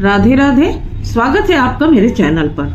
राधे राधे। स्वागत है आपका मेरे चैनल पर।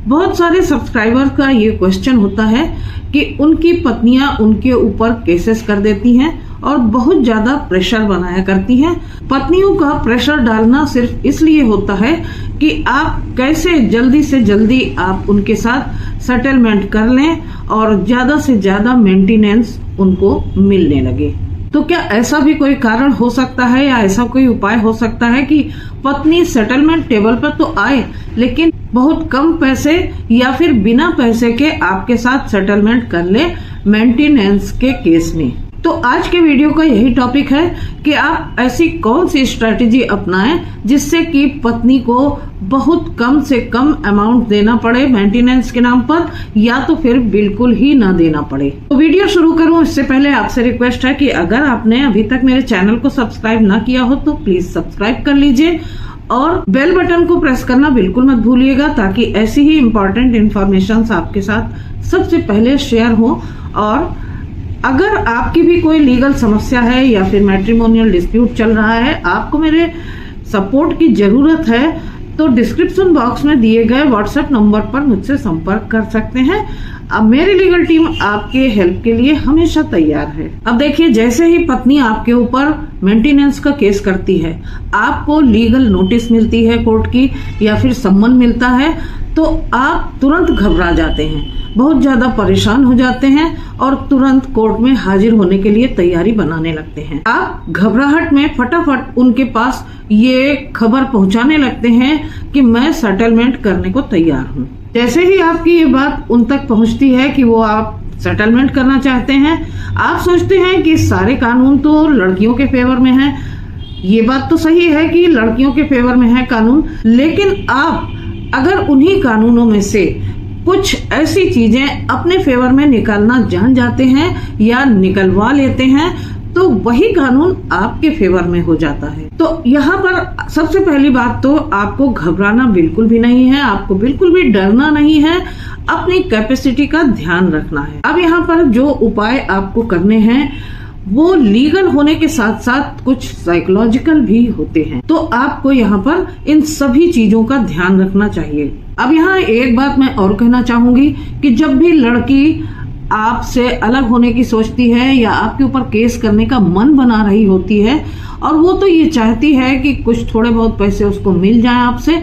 बहुत सारे सब्सक्राइबर का ये क्वेश्चन होता है कि उनकी पत्नियां उनके ऊपर केसेस कर देती हैं और बहुत ज्यादा प्रेशर बनाया करती हैं। पत्नियों का प्रेशर डालना सिर्फ इसलिए होता है कि आप कैसे जल्दी से जल्दी आप उनके साथ सेटलमेंट कर लें और ज्यादा से ज्यादा मेंटेनेंस उनको मिलने लगे। तो क्या ऐसा भी कोई कारण हो सकता है या ऐसा कोई उपाय हो सकता है कि पत्नी सेटलमेंट टेबल पर तो आए लेकिन बहुत कम पैसे या फिर बिना पैसे के आपके साथ सेटलमेंट कर ले मेंटेनेंस के केस में? तो आज के वीडियो का यही टॉपिक है कि आप ऐसी कौन सी स्ट्रेटेजी अपनाएं जिससे कि पत्नी को बहुत कम से कम अमाउंट देना पड़े मेंटेनेंस के नाम पर, या तो फिर बिल्कुल ही ना देना पड़े। तो वीडियो शुरू करूं इससे पहले आपसे रिक्वेस्ट है कि अगर आपने अभी तक मेरे चैनल को सब्सक्राइब ना किया हो तो प्लीज सब्सक्राइब कर लीजिए और बेल बटन को प्रेस करना बिल्कुल मत भूलिएगा, ताकि ऐसी ही इम्पोर्टेंट इन्फॉर्मेशन आपके साथ सबसे पहले शेयर हो। और अगर आपकी भी कोई लीगल समस्या है या फिर मैट्रिमोनियल डिस्प्यूट चल रहा है, आपको मेरे सपोर्ट की जरूरत है, तो डिस्क्रिप्शन बॉक्स में दिए गए व्हाट्सएप नंबर पर मुझसे संपर्क कर सकते हैं। अब मेरी लीगल टीम आपके हेल्प के लिए हमेशा तैयार है। अब देखिए, जैसे ही पत्नी आपके ऊपर मेंटेनेंस का केस करती है, आपको लीगल नोटिस मिलती है कोर्ट की या फिर सम्मन मिलता है, तो आप तुरंत घबरा जाते हैं, बहुत ज्यादा परेशान हो जाते हैं और तुरंत कोर्ट में हाजिर होने के लिए तैयारी बनाने लगते हैं। आप घबराहट में फटाफट उनके पास ये खबर पहुंचाने लगते हैं कि मैं सेटलमेंट करने को तैयार हूँ। जैसे ही आपकी ये बात उन तक पहुंचती है कि वो आप सेटलमेंट करना चाहते हैं, आप सोचते हैं कि सारे कानून तो लड़कियों के फेवर में है। ये बात तो सही है कि लड़कियों के फेवर में है कानून, लेकिन आप अगर उन्हीं कानूनों में से कुछ ऐसी चीजें अपने फेवर में निकालना जान जाते हैं या निकलवा लेते हैं, तो वही कानून आपके फेवर में हो जाता है। तो यहाँ पर सबसे पहली बात तो आपको घबराना बिल्कुल भी नहीं है, आपको बिल्कुल भी डरना नहीं है, अपनी कैपेसिटी का ध्यान रखना है। अब यहाँ पर जो उपाय आपको करने हैं वो लीगल होने के साथ साथ कुछ साइकोलॉजिकल भी होते हैं, तो आपको यहाँ पर इन सभी चीजों का ध्यान रखना चाहिए। अब यहाँ एक बात मैं और कहना चाहूंगी कि जब भी लड़की आपसे अलग होने की सोचती है या आपके ऊपर केस करने का मन बना रही होती है, और वो तो ये चाहती है कि कुछ थोड़े बहुत पैसे उसको मिल जाए आपसे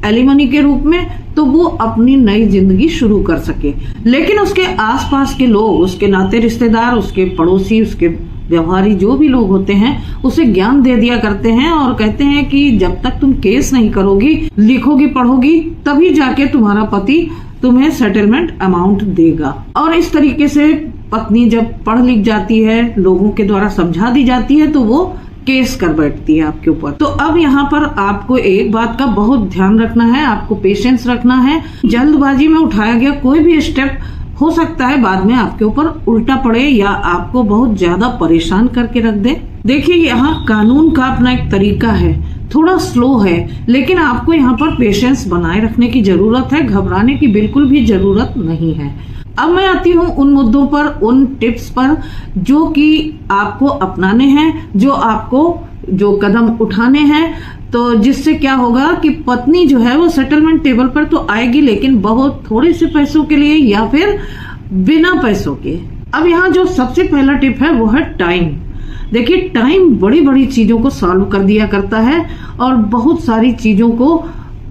एलिमनी के रूप में, तो वो अपनी नई जिंदगी शुरू कर सके। लेकिन उसके आसपास के लोग, उसके नाते रिश्तेदार, उसके पड़ोसी, उसके व्यवहारी जो भी लोग होते हैं, उसे ज्ञान दे दिया करते हैं और कहते हैं कि जब तक तुम केस नहीं करोगी, लिखोगी, पढ़ोगी, तभी जाके तुम्हारा पति तुम्हें सेटलमेंट अमाउंट देगा। और इस तरीके से पत्नी जब पढ़ लिख जाती है, लोगों के द्वारा समझा दी जाती है, तो वो केस कर बैठती है आपके ऊपर। तो अब यहाँ पर आपको एक बात का बहुत ध्यान रखना है, आपको पेशेंस रखना है। जल्दबाजी में उठाया गया कोई भी स्टेप हो सकता है बाद में आपके ऊपर उल्टा पड़े या आपको बहुत ज्यादा परेशान करके रख दे। देखिए, यहाँ कानून का अपना एक तरीका है, थोड़ा स्लो है, लेकिन आपको यहाँ पर पेशेंस बनाए रखने की जरूरत है, घबराने की बिल्कुल भी जरूरत नहीं है। अब मैं आती हूँ उन मुद्दों पर, उन टिप्स पर जो कि आपको अपनाने हैं, जो कदम उठाने हैं, तो जिससे क्या होगा कि पत्नी जो है वो सेटलमेंट टेबल पर तो आएगी, लेकिन बहुत थोड़े से पैसों के लिए या फिर बिना पैसों के। अब यहाँ जो सबसे पहला टिप है वो है टाइम। देखिए, टाइम बड़ी बड़ी चीजों को सॉल्व कर दिया करता है और बहुत सारी चीजों को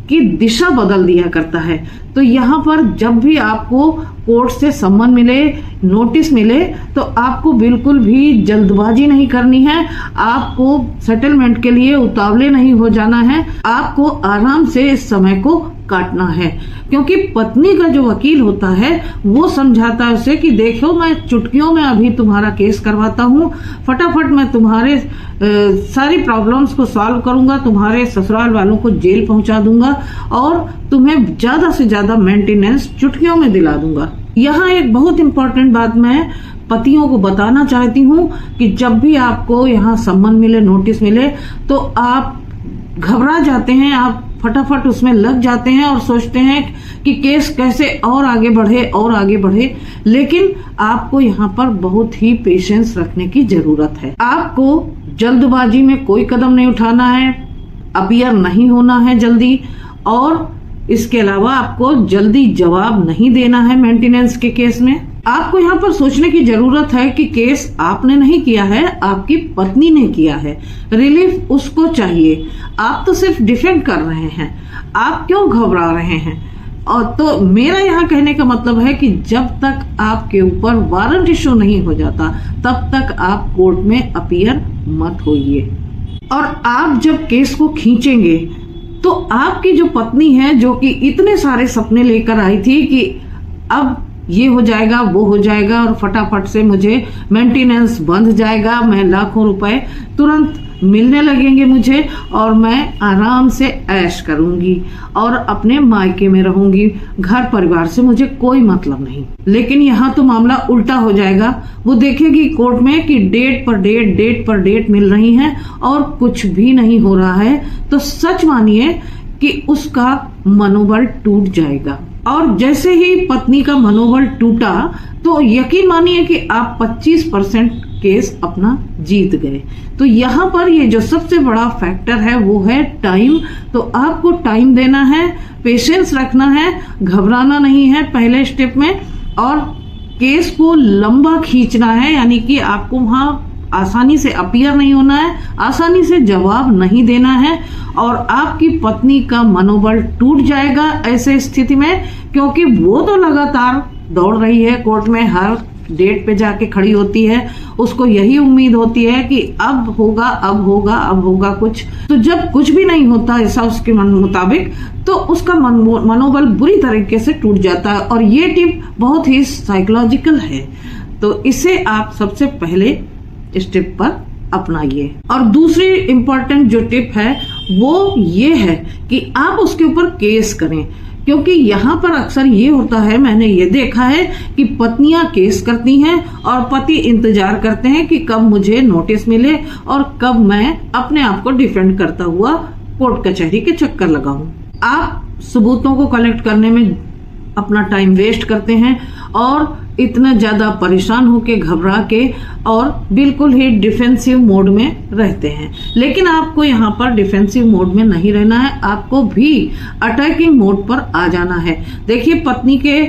की दिशा बदल दिया करता है। तो यहाँ पर जब भी आपको कोर्ट से सम्मन मिले, नोटिस मिले, तो आपको बिल्कुल भी जल्दबाजी नहीं करनी है, आपको सेटलमेंट के लिए उतावले नहीं हो जाना है, आपको आराम से इस समय को काटना है। क्योंकि पत्नी का जो वकील होता है वो समझाता है उसे कि देखो, मैं चुटकियों में अभी तुम्हारा केस करवाता हूँ, फटाफट मैं तुम्हारे सारी प्रॉब्लम्स को सॉल्व करूंगा, तुम्हारे ससुराल वालों को जेल पहुंचा दूंगा और तुम्हें ज्यादा से ज्यादा मेंटेनेंस चुटकियों में दिला दूंगा। यहाँ एक बहुत इंपॉर्टेंट बात मैं पतियों को बताना चाहती हूँ कि जब भी आपको यहाँ सम्मन मिले, नोटिस मिले, तो आप घबरा जाते हैं, आप फटाफट उसमें लग जाते हैं और सोचते हैं कि केस कैसे और आगे बढ़े, लेकिन आपको यहाँ पर बहुत ही पेशेंस रखने की जरूरत है। आपको जल्दबाजी में कोई कदम नहीं उठाना है, अपीयर नहीं होना है जल्दी, और इसके अलावा आपको जल्दी जवाब नहीं देना है मेंटेनेंस के केस में। आपको यहाँ पर सोचने की जरूरत है कि केस आपने नहीं किया है, आपकी पत्नी ने किया है, रिलीफ उसको चाहिए, आप तो सिर्फ डिफेंड कर रहे हैं, आप क्यों घबरा रहे हैं। और तो मेरा यहाँ कहने का मतलब है कि जब तक आपके ऊपर वारंट इशू नहीं हो जाता तब तक आप कोर्ट में अपीयर मत होइए। और आप जब केस को खींचेंगे तो आपकी जो पत्नी है, जो कि इतने सारे सपने लेकर आई थी कि अब ये हो जाएगा वो हो जाएगा और फटाफट से मुझे मेंटेनेंस बंध जाएगा, मैं लाखों रुपए तुरंत मिलने लगेंगे मुझे और मैं आराम से ऐश करूंगी और अपने मायके में रहूंगी, घर परिवार से मुझे कोई मतलब नहीं। लेकिन यहाँ तो मामला उल्टा हो जाएगा। वो देखेगी कोर्ट में कि डेट पर डेट मिल रही है और कुछ भी नहीं हो रहा है, तो सच मानिए कि उसका मनोबल टूट जाएगा। और जैसे ही पत्नी का मनोबल टूटा तो यकीन मानिए कि आप 25% केस अपना जीत गए। तो यहाँ पर ये जो सबसे बड़ा फैक्टर है वो है टाइम। तो आपको टाइम देना है, पेशेंस रखना है, घबराना नहीं है पहले स्टेप में, और केस को लंबा खींचना है। यानी कि आपको वहाँ आसानी से अपीयर नहीं होना है, आसानी से जवाब नहीं देना है, और आपकी पत्नी का मनोबल टूट जाएगा ऐसे स्थिति में, क्योंकि वो तो लगातार दौड़ रही है कोर्ट में, हर डेट पे जाके खड़ी होती है, उसको यही उम्मीद होती है कि अब होगा अब होगा अब होगा कुछ। तो जब कुछ भी नहीं होता ऐसा उसके मन मुताबिक, तो उसका मनोबल बुरी तरीके से टूट जाता है। और ये टिप बहुत ही साइकोलॉजिकल है, तो इसे आप सबसे पहले स्टेप पर अपनाइए। और दूसरी इम्पोर्टेंट जो टिप है वो ये है कि आप उसके ऊपर केस करें, क्योंकि यहाँ पर अक्सर ये होता है, मैंने ये देखा है कि पत्नियां केस करती हैं और पति इंतजार करते हैं कि कब मुझे नोटिस मिले और कब मैं अपने आप को डिफेंड करता हुआ कोर्ट कचहरी के चक्कर लगाऊं। आप सबूतों को कलेक्ट करने में अपना टाइम वेस्ट करते हैं और इतना ज्यादा परेशान होके, घबरा के और बिल्कुल ही डिफेंसिव मोड में रहते हैं। लेकिन आपको यहाँ पर डिफेंसिव मोड में नहीं रहना है, आपको भी अटैकिंग मोड पर आ जाना है। देखिए, पत्नी के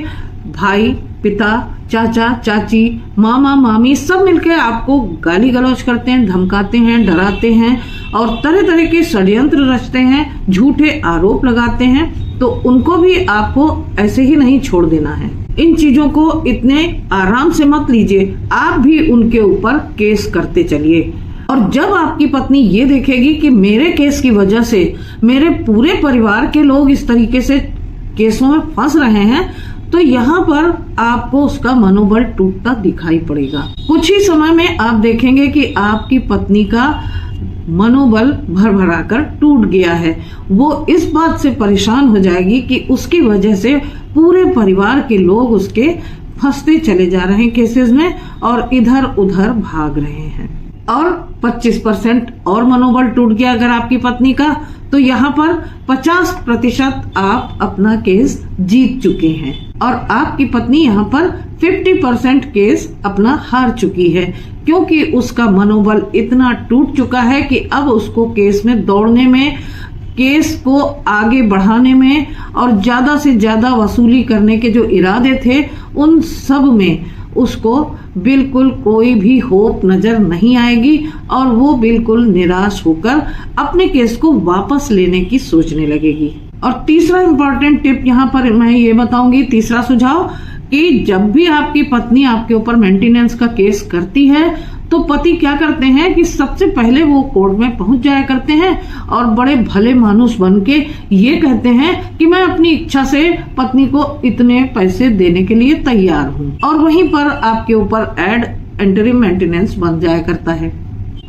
भाई, पिता, चाचा, चाची, मामा, मामी सब मिलकर आपको गाली गलौज करते हैं, धमकाते हैं, डराते हैं और तरह तरह के षड्यंत्र रचते हैं, झूठे आरोप लगाते हैं। तो उनको भी आपको ऐसे ही नहीं छोड़ देना है। इन चीजों को इतने आराम से मत लीजिए, आप भी उनके ऊपर केस करते चलिए। और जब आपकी पत्नी ये देखेगी कि मेरे केस की वजह से मेरे पूरे परिवार के लोग इस तरीके से केसों में फंस रहे हैं, तो यहाँ पर आपको उसका मनोबल टूटता दिखाई पड़ेगा। कुछ ही समय में आप देखेंगे कि आपकी पत्नी का मनोबल भर कर टूट गया है। वो इस बात से परेशान हो जाएगी कि उसकी वजह से पूरे परिवार के लोग उसके फंसते चले जा रहे हैं केसेस में और इधर उधर भाग रहे हैं। और 25% और मनोबल टूट गया अगर आपकी पत्नी का, तो यहाँ पर 50% आप अपना केस जीत चुके हैं और आपकी पत्नी यहाँ पर 50% केस अपना हार चुकी है, क्योंकि उसका मनोबल इतना टूट चुका है कि अब उसको केस में दौड़ने में, केस को आगे बढ़ाने में और ज्यादा से ज्यादा वसूली करने के जो इरादे थे उन सब में उसको बिल्कुल कोई भी होप नजर नहीं आएगी और वो बिल्कुल निराश होकर अपने केस को वापस लेने की सोचने लगेगी। और तीसरा इम्पोर्टेंट टिप यहाँ पर मैं ये बताऊंगी, तीसरा सुझाव, कि जब भी आपकी पत्नी आपके ऊपर मेंटेनेंस का केस करती है तो पति क्या करते हैं कि सबसे पहले वो कोर्ट में पहुंच जाया करते हैं और बड़े भले मानुस बन के ये कहते हैं कि मैं अपनी इच्छा से पत्नी को इतने पैसे देने के लिए तैयार हूँ, और वहीं पर आपके ऊपर एड इंटरिम मेंटेनेंस बन जाया करता है।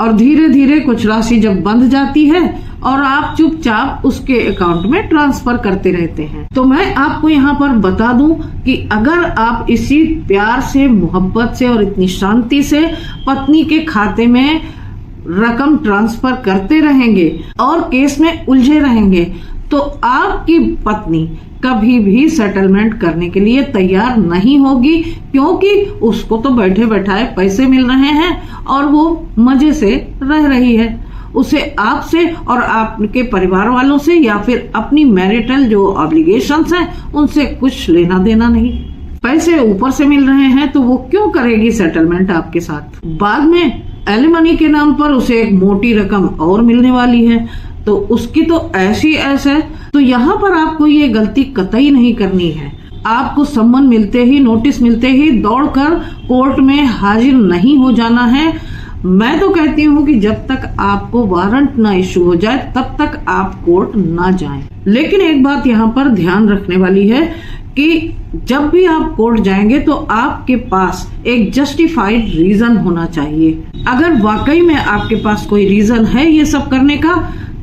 और धीरे धीरे कुछ राशि जब बंध जाती है और आप चुपचाप उसके अकाउंट में ट्रांसफर करते रहते हैं। तो मैं आपको यहाँ पर बता दूं कि अगर आप इसी प्यार से, मोहब्बत से और इतनी शांति से पत्नी के खाते में रकम ट्रांसफर करते रहेंगे और केस में उलझे रहेंगे, तो आपकी पत्नी कभी भी सेटलमेंट करने के लिए तैयार नहीं होगी, क्योंकि उसको तो बैठे बैठाए पैसे मिल रहे हैं और वो मजे से रह रही है। उसे आपसे और आपके परिवार वालों से या फिर अपनी मैरिटल जो ऑब्लिगेशंस हैं उनसे कुछ लेना देना नहीं। पैसे ऊपर से मिल रहे हैं तो वो क्यों करेगी सेटलमेंट आपके साथ। बाद में एलिमनी के नाम पर उसे एक मोटी रकम और मिलने वाली है तो उसकी तो ऐसी है। तो यहाँ पर आपको ये गलती कतई नहीं करनी है। आपको सम्मन मिलते ही, नोटिस मिलते ही दौड़कर कोर्ट में हाजिर नहीं हो जाना है। मैं तो कहती हूँ कि जब तक आपको वारंट ना इशू हो जाए तब तक आप कोर्ट ना जाएं। लेकिन एक बात यहाँ पर ध्यान रखने वाली है कि जब भी आप कोर्ट जाएंगे तो आपके पास एक जस्टिफाइड रीजन होना चाहिए। अगर वाकई में आपके पास कोई रीजन है ये सब करने का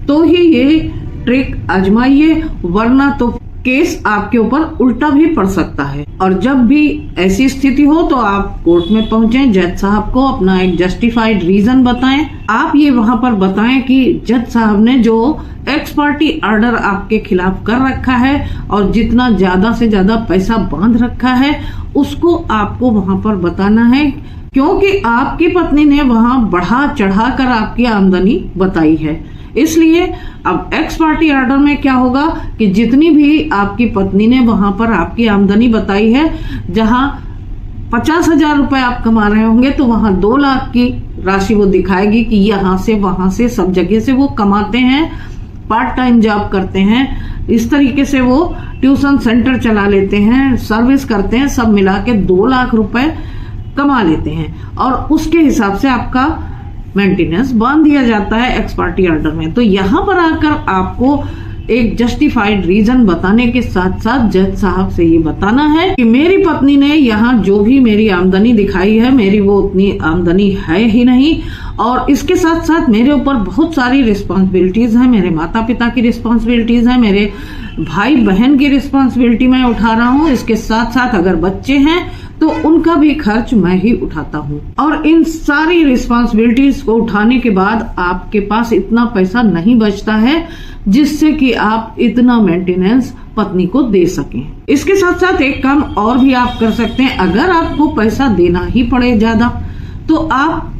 तो ही ये ट्रिक आजमाइए, वरना तो केस आपके ऊपर उल्टा भी पड़ सकता है। और जब भी ऐसी स्थिति हो तो आप कोर्ट में पहुंचे, जज साहब को अपना एक जस्टिफाइड रीजन बताएं। आप ये वहां पर बताएं कि जज साहब ने जो एक्स पार्टी ऑर्डर आपके खिलाफ कर रखा है और जितना ज्यादा से ज्यादा पैसा बांध रखा है उसको आपको वहां पर बताना है, क्योंकि आपकी पत्नी ने वहां बढ़ा चढ़ा कर आपकी आमदनी बताई है। इसलिए अब एक्स पार्टी ऑर्डर में क्या होगा कि जितनी भी आपकी पत्नी ने वहां पर आपकी आमदनी बताई है, जहां 50,000 रुपए आप कमा रहे होंगे तो वहां 2 लाख की राशि वो दिखाएगी कि यहाँ से वहां से सब जगह से वो कमाते हैं, पार्ट टाइम जॉब करते हैं, इस तरीके से वो ट्यूशन सेंटर चला लेते हैं, सर्विस करते हैं, सब मिला के 2 लाख रुपए कमा लेते हैं और उसके हिसाब से आपका मेंटेनेंस बांध दिया जाता है एक्स पार्टी ऑर्डर में। तो यहाँ पर आकर आपको एक जस्टिफाइड रीजन बताने के साथ साथ जज साहब से ये बताना है कि मेरी पत्नी ने यहाँ जो भी मेरी आमदनी दिखाई है मेरी वो उतनी आमदनी है ही नहीं, और इसके साथ साथ मेरे ऊपर बहुत सारी रिस्पॉन्सिबिलिटीज हैं, मेरे माता पिता की रिस्पॉन्सिबिलिटीज हैं, मेरे भाई बहन की रिस्पॉन्सिबिलिटी मैं उठा रहा हूँ, इसके साथ साथ अगर बच्चे हैं तो उनका भी खर्च मैं ही उठाता हूँ। और इन सारी रिस्पॉन्सिबिलिटीज को उठाने के बाद आपके पास इतना पैसा नहीं बचता है जिससे कि आप इतना मेंटेनेंस पत्नी को दे सकें। इसके साथ साथ एक काम और भी आप कर सकते हैं, अगर आपको पैसा देना ही पड़े ज्यादा तो आप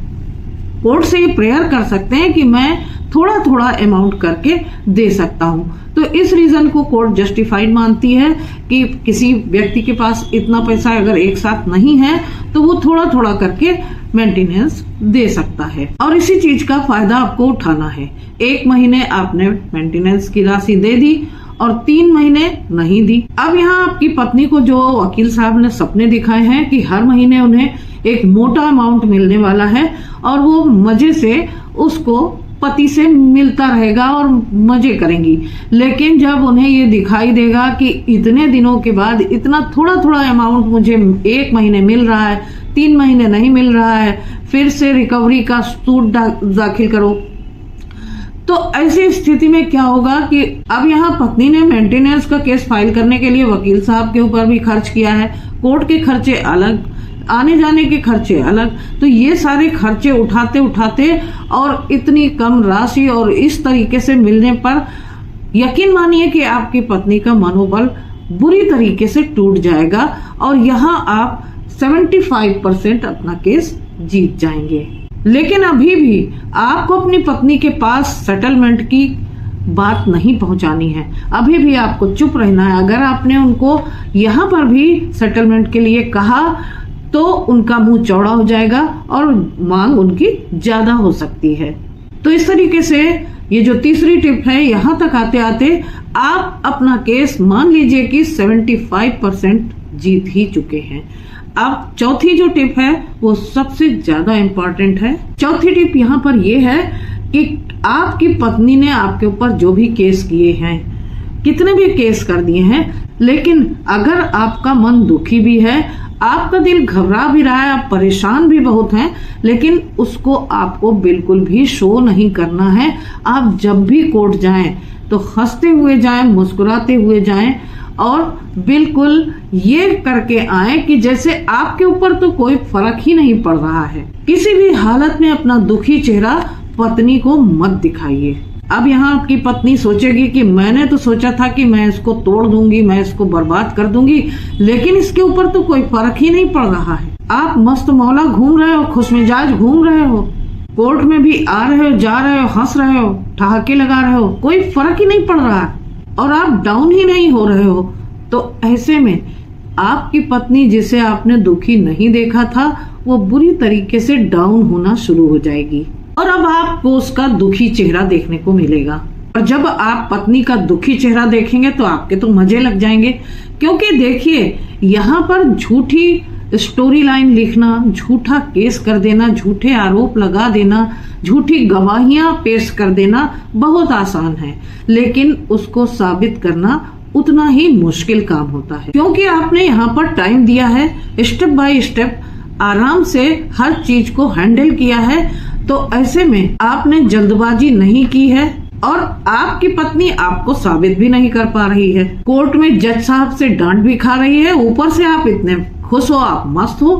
कोर्ट से ये प्रेयर कर सकते हैं कि मैं थोड़ा थोड़ा अमाउंट करके दे सकता हूँ। तो इस रीजन को कोर्ट जस्टिफाइड मानती है कि किसी व्यक्ति के पास इतना पैसा अगर एक साथ नहीं है तो वो थोड़ा थोड़ा करके मेंटेनेंस दे सकता है और इसी चीज का फायदा आपको उठाना है। 1 महीने आपने मेंटेनेंस की राशि दे दी और 3 महीने नहीं दी। अब यहाँ आपकी पत्नी को जो वकील साहब ने सपने दिखाए हैं कि हर महीने उन्हें एक मोटा अमाउंट मिलने वाला है और वो मजे से उसको पति से मिलता रहेगा और मजे करेंगी, लेकिन जब उन्हें ये दिखाई देगा कि इतने दिनों के बाद इतना थोड़ा थोड़ा अमाउंट मुझे 1 महीने मिल रहा है, 3 महीने नहीं मिल रहा है, फिर से रिकवरी का सूट दाखिल करो, तो ऐसी स्थिति में क्या होगा कि अब यहाँ पत्नी ने मेंटेनेंस का केस फाइल करने के लिए वकील साहब के ऊपर भी खर्च किया है, कोर्ट के खर्चे अलग, आने जाने के खर्चे अलग, तो ये सारे खर्चे उठाते उठाते और इतनी कम राशि और इस तरीके से मिलने पर यकीन मानिए कि आपकी पत्नी का मनोबल बुरी तरीके से टूट जाएगा और यहाँ आप 75% अपना केस जीत जाएंगे। लेकिन अभी भी आपको अपनी पत्नी के पास सेटलमेंट की बात नहीं पहुंचानी है, अभी भी आपको चुप रहना है। अगर आपने उनको यहाँ पर भी सेटलमेंट के लिए कहा तो उनका मुंह चौड़ा हो जाएगा और मांग उनकी ज्यादा हो सकती है। तो इस तरीके से ये जो तीसरी टिप है, यहाँ तक आते आते आप अपना केस मान लीजिए कि 75% जीत ही चुके हैं। अब चौथी जो टिप है वो सबसे ज्यादा इम्पोर्टेंट है। चौथी टिप यहाँ पर ये है कि आपकी पत्नी ने आपके ऊपर जो भी केस किए हैं, कितने भी केस कर दिए हैं, लेकिन अगर आपका मन दुखी भी है, आपका दिल घबरा भी रहा है, आप परेशान भी बहुत हैं, लेकिन उसको आपको बिल्कुल भी शो नहीं करना है। आप जब भी कोर्ट जाएं तो हंसते हुए जाएं, मुस्कुराते हुए जाएं और बिल्कुल ये करके आए कि जैसे आपके ऊपर तो कोई फर्क ही नहीं पड़ रहा है। किसी भी हालत में अपना दुखी चेहरा पत्नी को मत दिखाइए। अब यहाँ आपकी पत्नी सोचेगी कि मैंने तो सोचा था कि मैं इसको तोड़ दूंगी, मैं इसको बर्बाद कर दूंगी, लेकिन इसके ऊपर तो कोई फर्क ही नहीं पड़ रहा है। आप मस्त मौला घूम रहे हो, खुश मिजाज घूम रहे हो, कोर्ट में भी आ रहे हो, जा रहे हो, हंस रहे हो, ठहाके लगा रहे हो, कोई फर्क ही नहीं पड़ रहा और आप डाउन ही नहीं हो रहे हो, तो ऐसे में आपकी पत्नी जिसे आपने दुखी नहीं देखा था वो बुरी तरीके से डाउन होना शुरू हो जाएगी और अब आपको उसका दुखी चेहरा देखने को मिलेगा। और जब आप पत्नी का दुखी चेहरा देखेंगे तो आपके तो मजे लग जाएंगे, क्योंकि देखिए यहाँ पर झूठी स्टोरी लाइन लिखना, झूठा केस कर देना, झूठे आरोप लगा देना, झूठी गवाहियां पेश कर देना बहुत आसान है, लेकिन उसको साबित करना उतना ही मुश्किल काम होता है, क्योंकि आपने यहाँ पर टाइम दिया है, स्टेप बाय स्टेप आराम से हर चीज को हैंडल किया है, तो ऐसे में आपने जल्दबाजी नहीं की है और आपकी पत्नी आपको साबित भी नहीं कर पा रही है। कोर्ट में जज साहब से डांट भी खा रही है, ऊपर से आप इतने खुश हो, आप मस्त हो।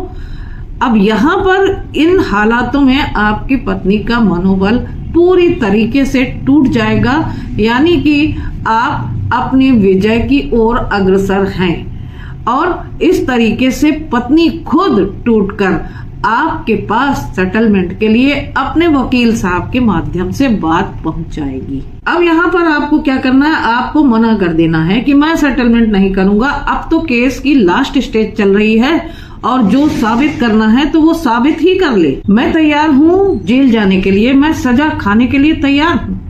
अब यहाँ पर इन हालातों में आपकी पत्नी का मनोबल पूरी तरीके से टूट जाएगा, यानी कि आप अपनी विजय की ओर अग्रसर हैं और इस तरीके से पत्नी खुद टूटकर आपके पास सेटलमेंट के लिए अपने वकील साहब के माध्यम से बात पहुंचाएगी। अब यहाँ पर आपको क्या करना है, आपको मना कर देना है कि मैं सेटलमेंट नहीं करूंगा, अब तो केस की लास्ट स्टेज चल रही है और जो साबित करना है तो वो साबित ही कर ले। मैं तैयार हूँ जेल जाने के लिए, मैं सजा खाने के लिए तैयार हूँ,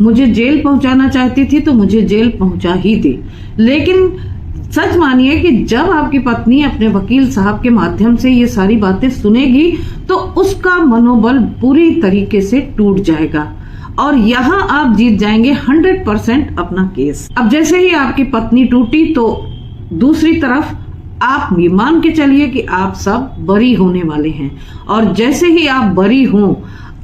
मुझे जेल पहुंचाना चाहती थी तो मुझे जेल पहुंचा ही दे। लेकिन सच मानिए कि जब आपकी पत्नी अपने वकील साहब के माध्यम से ये सारी बातें सुनेगी तो उसका मनोबल पूरी तरीके से टूट जाएगा और यहाँ आप जीत जाएंगे 100% अपना केस। अब जैसे ही आपकी पत्नी टूटी तो दूसरी तरफ आप ये मान के चलिए कि आप सब बरी होने वाले हैं और जैसे ही आप बरी हों,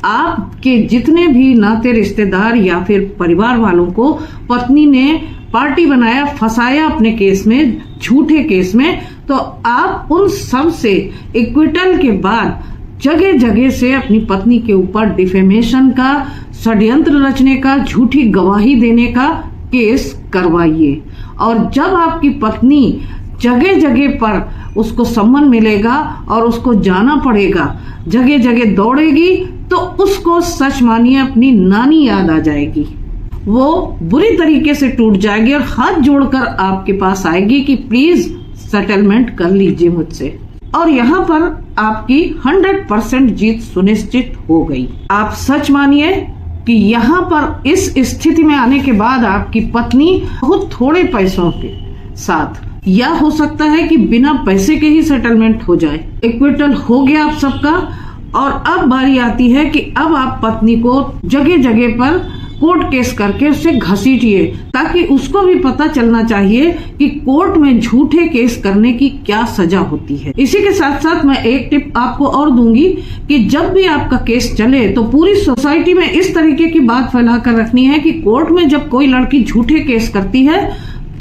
आपके जितने भी नाते रिश्तेदार या फिर परिवार वालों को पत्नी ने पार्टी बनाया, फंसाया अपने केस में, झूठे केस में, तो आप उन सब से इक्विटल के बाद जगह जगह से अपनी पत्नी के ऊपर डिफेमेशन का, षड्यंत्र रचने का, झूठी गवाही देने का केस करवाइए। और जब आपकी पत्नी जगह जगह पर उसको सम्मान मिलेगा और उसको जाना पड़ेगा, जगह जगह दौड़ेगी, तो उसको सच मानिए अपनी नानी याद आ जाएगी, वो बुरी तरीके से टूट जाएगी और हाथ जोड़कर आपके पास आएगी कि प्लीज सेटलमेंट कर लीजिए मुझसे। और यहाँ पर आपकी 100% जीत सुनिश्चित हो गई। आप सच मानिए कि यहाँ पर इस स्थिति में आने के बाद आपकी पत्नी बहुत थोड़े पैसों के साथ, या हो सकता है कि बिना पैसे के ही सेटलमेंट हो जाए, इक्विटल हो गया आप सबका। और अब बारी आती है कि अब आप पत्नी को जगह जगह पर कोर्ट केस करके उससे घसीटिए, ताकि उसको भी पता चलना चाहिए कि कोर्ट में झूठे केस करने की क्या सजा होती है। इसी के साथ साथ मैं एक टिप आपको और दूंगी कि जब भी आपका केस चले तो पूरी सोसाइटी में इस तरीके की बात फैला कर रखनी है कि कोर्ट में जब कोई लड़की झूठे केस करती है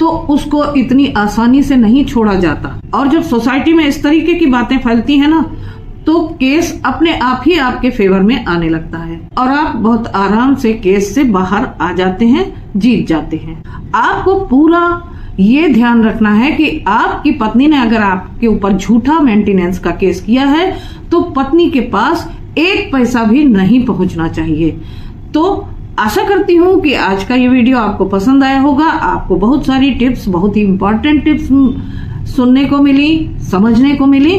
तो उसको इतनी आसानी से नहीं छोड़ा जाता। और जब सोसाइटी में इस तरीके की बातें फैलती है ना, तो केस अपने आप ही आपके फेवर में आने लगता है और आप बहुत आराम से केस से बाहर आ जाते हैं, जीत जाते हैं। आपको पूरा ये ध्यान रखना है कि आपकी पत्नी ने अगर आपके ऊपर झूठा मेंटेनेंस का केस किया है तो पत्नी के पास एक पैसा भी नहीं पहुंचना चाहिए। तो आशा करती हूँ कि आज का ये वीडियो आपको पसंद आया होगा। आपको बहुत सारी टिप्स, बहुत ही इम्पोर्टेंट टिप्स सुनने को मिली, समझने को मिली।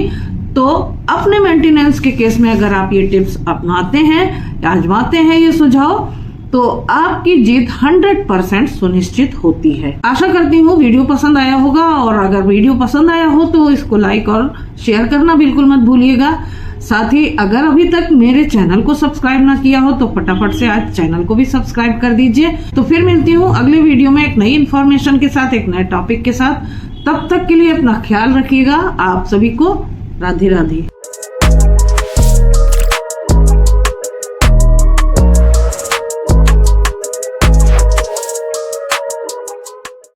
तो अपने मेंटेनेंस के केस में अगर आप ये टिप्स अपनाते हैं, आजमाते हैं ये सुझाव, तो आपकी जीत 100% सुनिश्चित होती है। आशा करती हूँ वीडियो पसंद आया होगा और अगर वीडियो पसंद आया हो तो इसको लाइक और शेयर करना बिल्कुल मत भूलिएगा। साथ ही अगर अभी तक मेरे चैनल को सब्सक्राइब ना किया हो तो फटाफट से आज चैनल को भी सब्सक्राइब कर दीजिए। तो फिर मिलती हूँ अगले वीडियो में एक नई इन्फॉर्मेशन के साथ, एक नए टॉपिक के साथ। तब तक के लिए अपना ख्याल रखिएगा। आप सभी को राधे राधे।